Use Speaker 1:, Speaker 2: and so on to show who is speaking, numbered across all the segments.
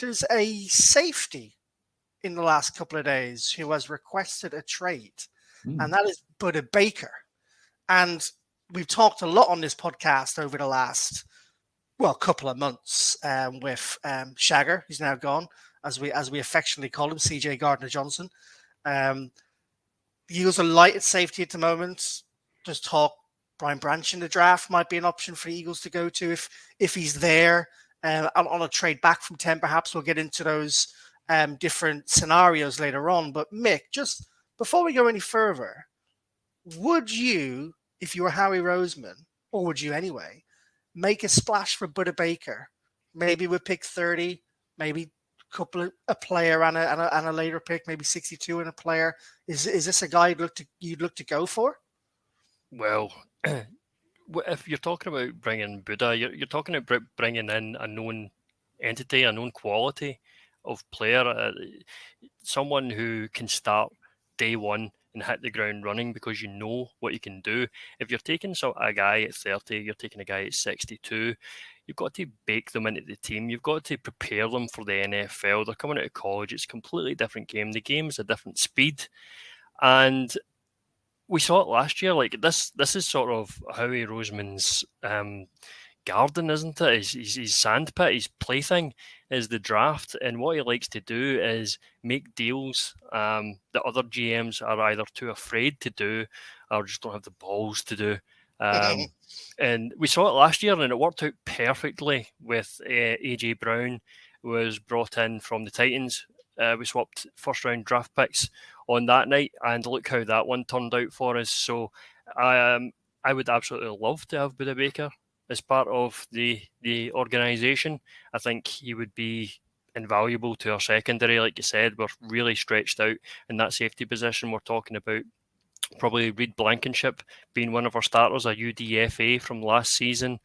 Speaker 1: there's a safety in the last couple of days who has requested a trade, and that is Budda Baker. And we've talked a lot on this podcast over the last, couple of months with Shagger, who's now gone, as we affectionately call him, CJ Gardner-Johnson. The Eagles are light at safety at the moment. There's talk Brian Branch in the draft might be an option for the Eagles to go to if he's there on a trade back from 10. Perhaps we'll get into those different scenarios later on. But Mick, just before we go any further, would you, if you were Howie Roseman, or would you anyway, make a splash for Budda Baker? Maybe with pick 30, maybe a player and a later pick, maybe 62 and a player. Is this a guy you'd look to go for?
Speaker 2: Well, if you're talking about bringing Budda, you're talking about bringing in a known entity, a known quality of player, someone who can start day one and hit the ground running because you know what you can do. If you're taking a guy at 30, you're taking a guy at 62, you've got to bake them into the team. You've got to prepare them for the NFL. They're coming out of college. It's a completely different game. The game's a different speed. And we saw it last year. Like this is sort of Howie Roseman's garden, isn't it? His sandpit, his plaything is the draft. And what he likes to do is make deals that other GMs are either too afraid to do or just don't have the balls to do. And we saw it last year, and it worked out perfectly with AJ Brown was brought in from the Titans. We swapped first-round draft picks on that night, and look how that one turned out for us. So I would absolutely love to have Budda Baker as part of the organisation. I think he would be invaluable to our secondary. Like you said, we're really stretched out in that safety position. We're talking about probably Reed Blankenship being one of our starters, a UDFA from last season.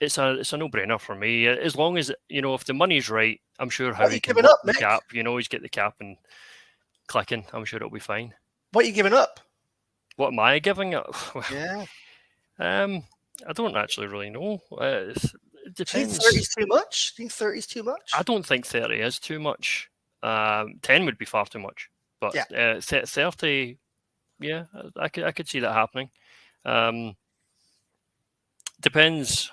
Speaker 2: It's a no-brainer for me. As long as, if the money's right, I'm sure Howie can work the cap. He's get the cap and clicking. I'm sure it'll be fine.
Speaker 1: What are you giving up?
Speaker 2: What am I giving up?
Speaker 1: Yeah.
Speaker 2: I don't actually really know. It depends.
Speaker 1: Do you think 30 is too much? Do you think 30 is too much?
Speaker 2: I don't think 30 is too much. 10 would be far too much. But 30, yeah, I could see that happening. Depends,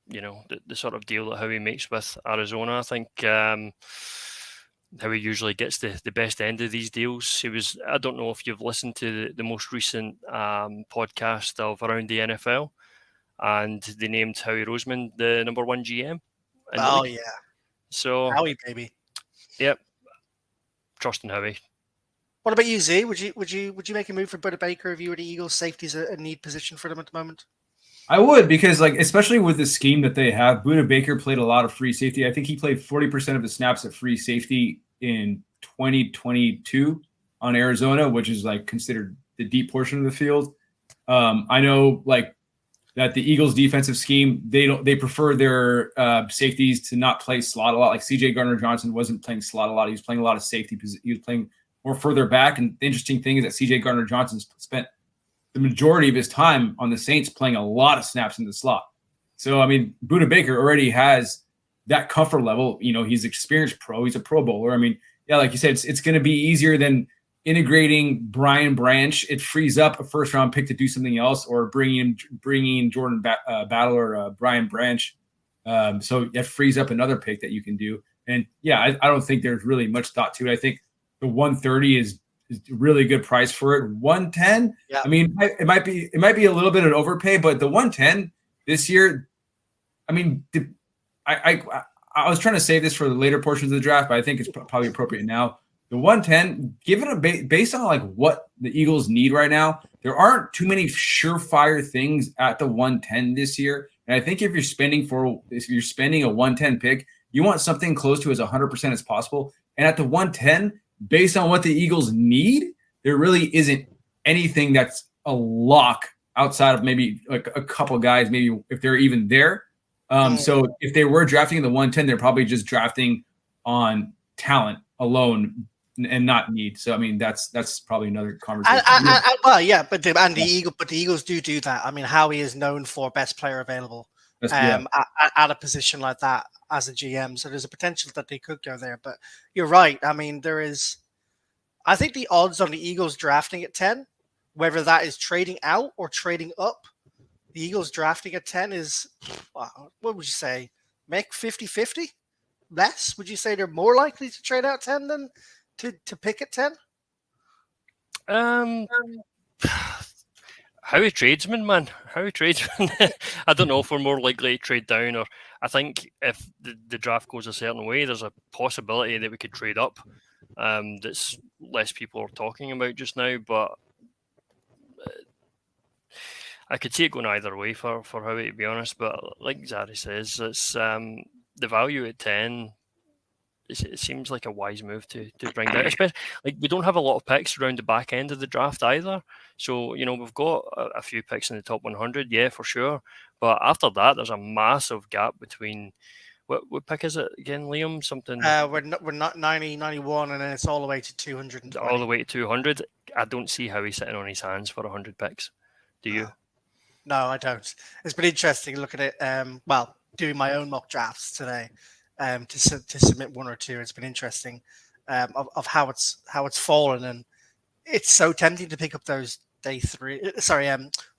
Speaker 2: the sort of deal that Howie makes with Arizona. I think Howie usually gets the best end of these deals. I don't know if you've listened to the most recent podcast of Around the NFL, and they named Howie Roseman the number one GM.
Speaker 1: Oh, yeah.
Speaker 2: So
Speaker 1: Howie, baby.
Speaker 2: Yep. Trusting Howie.
Speaker 1: What about you, Z? Would you make a move for Budda Baker if you were the Eagles? Safety's a need position for them at the moment.
Speaker 3: I would, because especially with the scheme that they have, Budda Baker played a lot of free safety. I think he played 40% of the snaps at free safety in 2022 on Arizona, which is considered the deep portion of the field. I know that the Eagles defensive scheme, they prefer their safeties to not play slot a lot. Like CJ Gardner-Johnson wasn't playing slot a lot. He was playing a lot of safety. He was playing more further back. And the interesting thing is that CJ Gardner-Johnson spent the majority of his time on the Saints playing a lot of snaps in the slot. So, Budda Baker already has that comfort level. He's an experienced pro. He's a Pro Bowler. Like you said, it's going to be easier than integrating Brian Branch. It frees up a first-round pick to do something else, or bringing Jordan Battle or Brian Branch. So that frees up another pick that you can do. And, I don't think there's really much thought to it. I think the 130 is a really good price for it. 110, yeah. It might be a little bit of an overpay, but the 110 this year, I was trying to save this for the later portions of the draft, but I think it's probably appropriate now. The 110, given based on what the Eagles need right now, there aren't too many surefire things at the 110 this year. And I think if you're spending a 110 pick, you want something close to as 100% as possible. And at the 110, based on what the Eagles need, there really isn't anything that's a lock outside of maybe a couple guys, maybe if they're even there. So if they were drafting in the 110, they're probably just drafting on talent alone and not need. So that's probably another conversation.
Speaker 1: But the Eagles do that. Howie is known for best player available at a position like that as a GM. So there's a potential that they could go there. But you're right. I mean, I think the odds on the Eagles drafting at 10, whether that is trading out or trading up, the Eagles drafting at 10 is, what would you say, make 50-50? Less? Would you say they're more likely to trade out 10 than to pick at 10?
Speaker 2: Howie tradesman, man. Howie tradesman. I don't know if we're more likely to trade down, or I think if the draft goes a certain way, there's a possibility that we could trade up. That's less people are talking about just now, but I could see it going either way for Howie, to be honest. But like Zari says, it's the value at 10. It seems like a wise move to bring down. Especially, like, we don't have a lot of picks around the back end of the draft either. So, we've got a few picks in the top 100, yeah, for sure. But after that, there's a massive gap between. What pick is it again, Liam? Something.
Speaker 1: We're not 90, 91, and then it's all the way to 220.
Speaker 2: All the way to 200. I don't see how he's sitting on his hands for 100 picks. Do you?
Speaker 1: No, I don't. It's been interesting looking at doing my own mock drafts today. To submit one or two, it's been interesting of how it's fallen, and it's so tempting to pick up those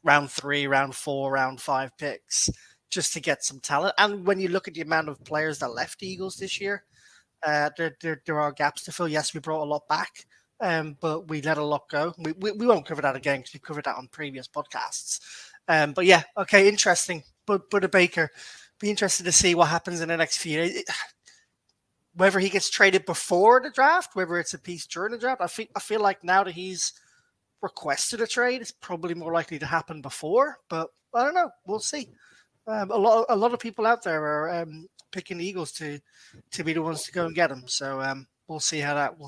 Speaker 1: round 3, round 4, round 5 picks just to get some talent. And when you look at the amount of players that left the Eagles this year, there are gaps to fill. Yes, we brought a lot back, but we let a lot go. We won't cover that again because we covered that on previous podcasts. But yeah, okay, interesting. Budda Baker. Be interested to see what happens in the next few days. Whether he gets traded before the draft, whether it's a piece during the draft. I feel like now that he's requested a trade, it's probably more likely to happen before. But I don't know. We'll see. A lot of people out there are picking the Eagles to be the ones to go and get him. So we'll see how that